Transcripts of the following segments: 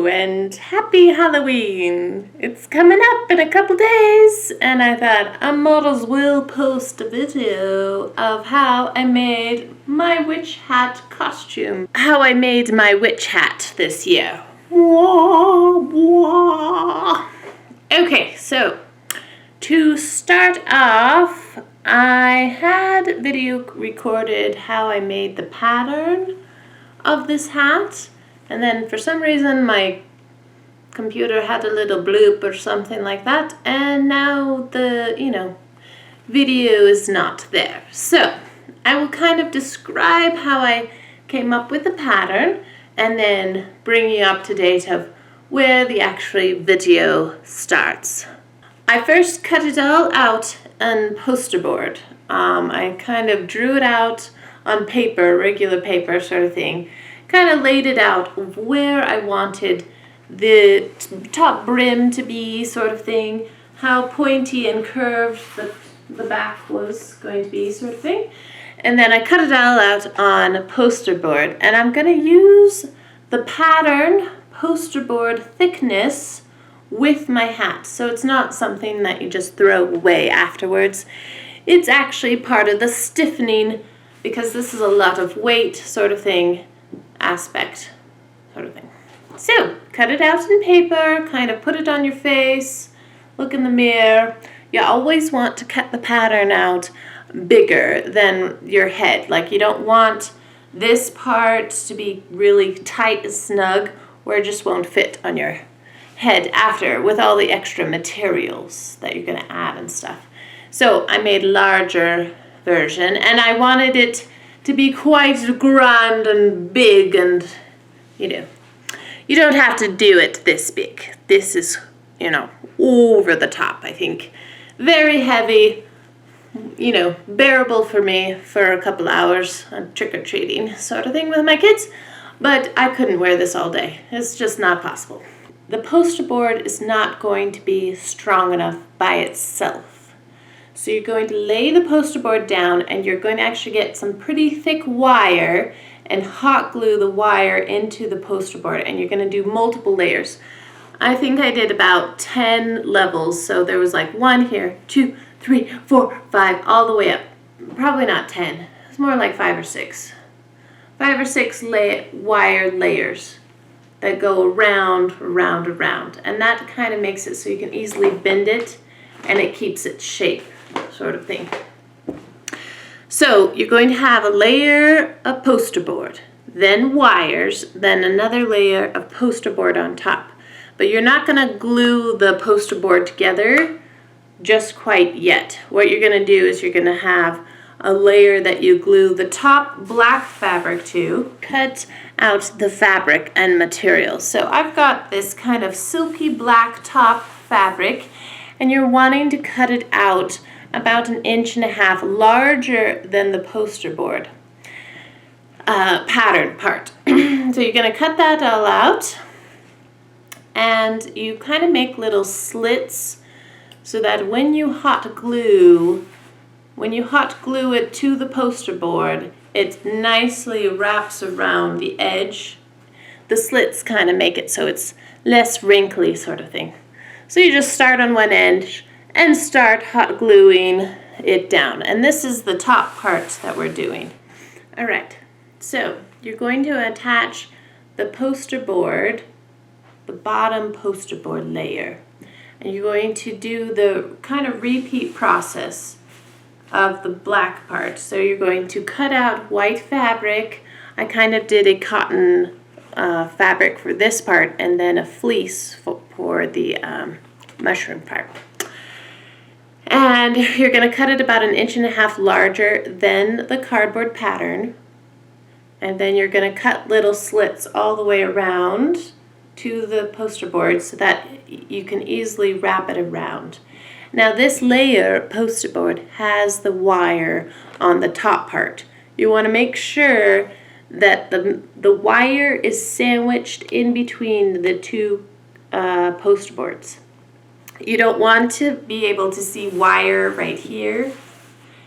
and happy Halloween! It's coming up in a couple days, and I thought I might as well post a video of how I made my witch hat costume. How I made my witch hat this year. Wah, wah. Okay, so to start off, I had video recorded how I made the pattern of this hat. And then for some reason my computer had a little bloop or something like that, and now the, video is not there. So I will kind of describe how I came up with the pattern and then bring you up to date of where the actual video starts. I first cut it all out on poster board. I kind of drew it out on paper, regular paper sort of thing. Kind of laid it out of where I wanted the top brim to be, sort of thing, how pointy and curved the back was going to be, sort of thing. And then I cut it all out on poster board, and I'm going to use the pattern poster board thickness with my hat, so it's not something that you just throw away afterwards. It's actually part of the stiffening, because this is a lot of weight sort of thing, aspect sort of thing. So cut it out in paper, kind of put it on your face, look in the mirror. You always want to cut the pattern out bigger than your head. Like, you don't want this part to be really tight and snug where it just won't fit on your head after with all the extra materials that you're going to add and stuff. So I made a larger version, and I wanted it to be quite grand and big, and you don't have to do it this big. This is, over the top, I think. Very heavy, bearable for me for a couple hours on trick-or-treating sort of thing with my kids, but I couldn't wear this all day. It's just not possible. The poster board is not going to be strong enough by itself. So you're going to lay the poster board down, and you're going to actually get some pretty thick wire and hot glue the wire into the poster board, and you're going to do multiple layers. I think I did about 10 levels, so there was like 1 here, 2, 3, 4, 5, all the way up. Probably not 10. It's more like 5 or 6. 5 or 6 wire layers that go around, and that kind of makes it so you can easily bend it, and it keeps its shape, sort of thing. So you're going to have a layer of poster board, then wires, then another layer of poster board on top. But you're not going to glue the poster board together just quite yet. What you're going to do is you're going to have a layer that you glue the top black fabric to, cut out the fabric and materials. So I've got this kind of silky black top fabric, and you're wanting to cut it out about 1.5 inches larger than the poster board pattern part. So you're going to cut that all out, and you kind of make little slits so that when you hot glue it to the poster board, it nicely wraps around the edge. The slits kind of make it so it's less wrinkly, sort of thing. So you just start on one end and start hot gluing it down. And this is the top part that we're doing. All right, so you're going to attach the poster board, the bottom poster board layer. And you're going to do the kind of repeat process of the black part. So you're going to cut out white fabric. I kind of did a cotton fabric for this part, and then a fleece for the mushroom part. And you're going to cut it about 1.5 inches larger than the cardboard pattern. And then you're going to cut little slits all the way around to the poster board so that you can easily wrap it around. Now this layer poster board has the wire on the top part. You want to make sure that the wire is sandwiched in between the two poster boards. You don't want to be able to see wire right here,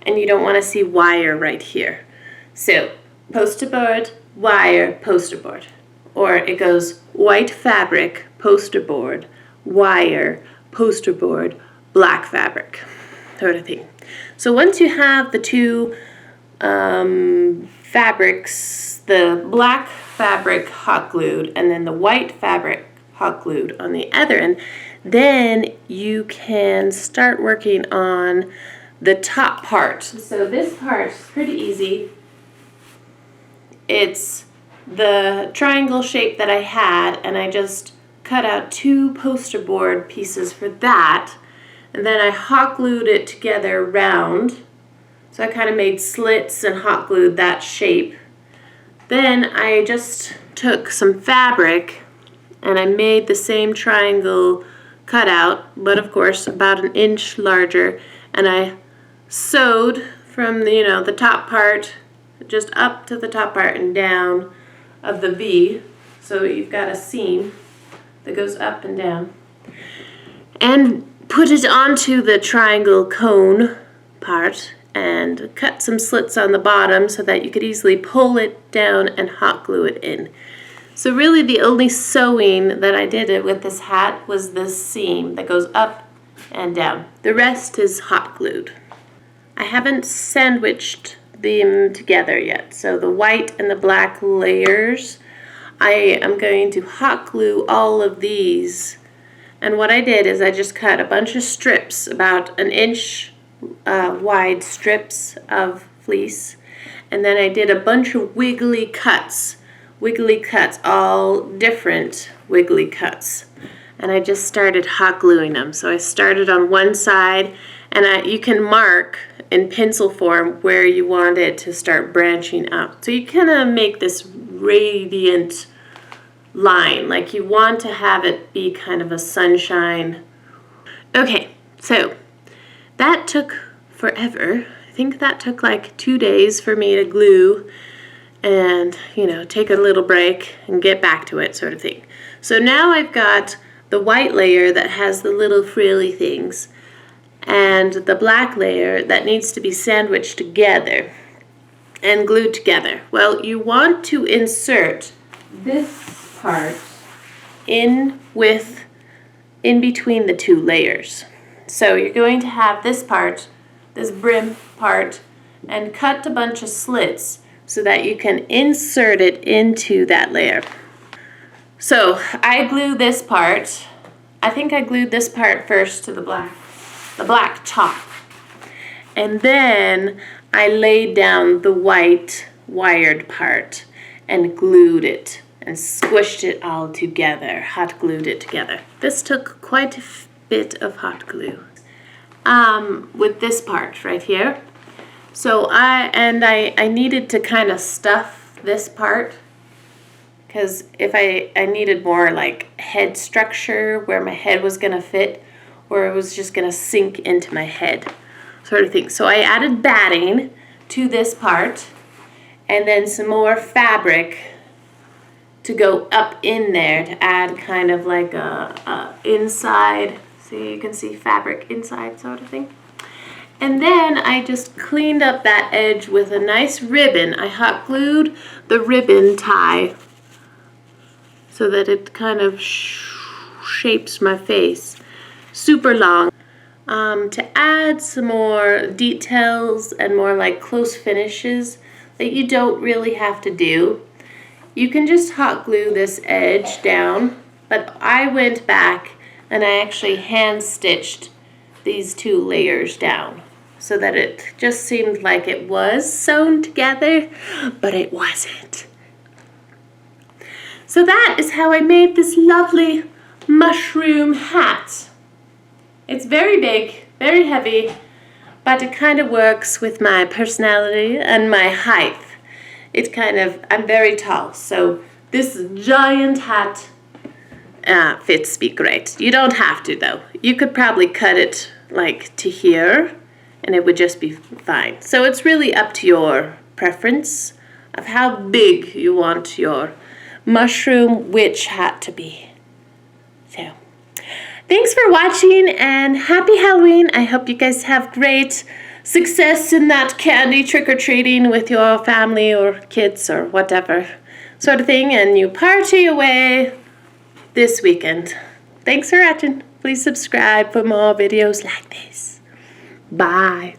and you don't want to see wire right here. So poster board, wire, poster board. or it goes white fabric, poster board, wire, poster board, black fabric, sort of thing. So once you have the two fabrics, the black fabric hot glued and then the white fabric hot glued on the other end, then you can start working on the top part. So this part is pretty easy. It's the triangle shape that I had, and I just cut out 2 poster board pieces for that, and then I hot glued it together round. So I kind of made slits and hot glued that shape. Then I just took some fabric and I made the same triangle cutout, but of course about an inch larger, and I sewed from the top part just up to the top part and down of the V. So you've got a seam that goes up and down. And put it onto the triangle cone part and cut some slits on the bottom so that you could easily pull it down and hot glue it in. So really the only sewing that I did with this hat was this seam that goes up and down. The rest is hot glued. I haven't sandwiched them together yet. So the white and the black layers, I am going to hot glue all of these. And what I did is I just cut a bunch of strips, about an inch wide strips of fleece, and then I did a bunch of wiggly cuts, all different wiggly cuts, and I just started hot gluing them. So I started on one side, and you can mark in pencil form where you want it to start branching up. So you kind of make this radiant line, like you want to have it be kind of a sunshine. Okay, so that took forever. I think that took like 2 days for me to glue and, take a little break and get back to it, sort of thing. So now I've got the white layer that has the little frilly things and the black layer that needs to be sandwiched together and glued together. Well, you want to insert this part in between the 2 layers. So you're going to have this part, this brim part, and cut a bunch of slits so that you can insert it into that layer. So I glue this part. I think I glued this part first to the black top. And then I laid down the white wired part and glued it and squished it all together, hot glued it together. This took quite a bit of hot glue with this part right here. So I needed to kind of stuff this part, because if I needed more like head structure where my head was gonna fit, or it was just gonna sink into my head, sort of thing. So I added batting to this part and then some more fabric to go up in there to add kind of like a inside, so you can see fabric inside, sort of thing. And then I just cleaned up that edge with a nice ribbon. I hot glued the ribbon tie so that it kind of shapes my face. Super long. To add some more details and more like close finishes that you don't really have to do, you can just hot glue this edge down, but I went back and I actually hand stitched these 2 layers down so that it just seemed like it was sewn together, but it wasn't. So that is how I made this lovely mushroom hat. It's very big, very heavy, but it kind of works with my personality and my height. I'm very tall, so this giant hat fits me great. You don't have to though. You could probably cut it like to here and it would just be fine. So it's really up to your preference of how big you want your mushroom witch hat to be. So thanks for watching and happy Halloween. I hope you guys have great success in that candy trick-or-treating with your family or kids or whatever. sort of thing, and you party away this weekend. Thanks for watching. Please subscribe for more videos like this. Bye.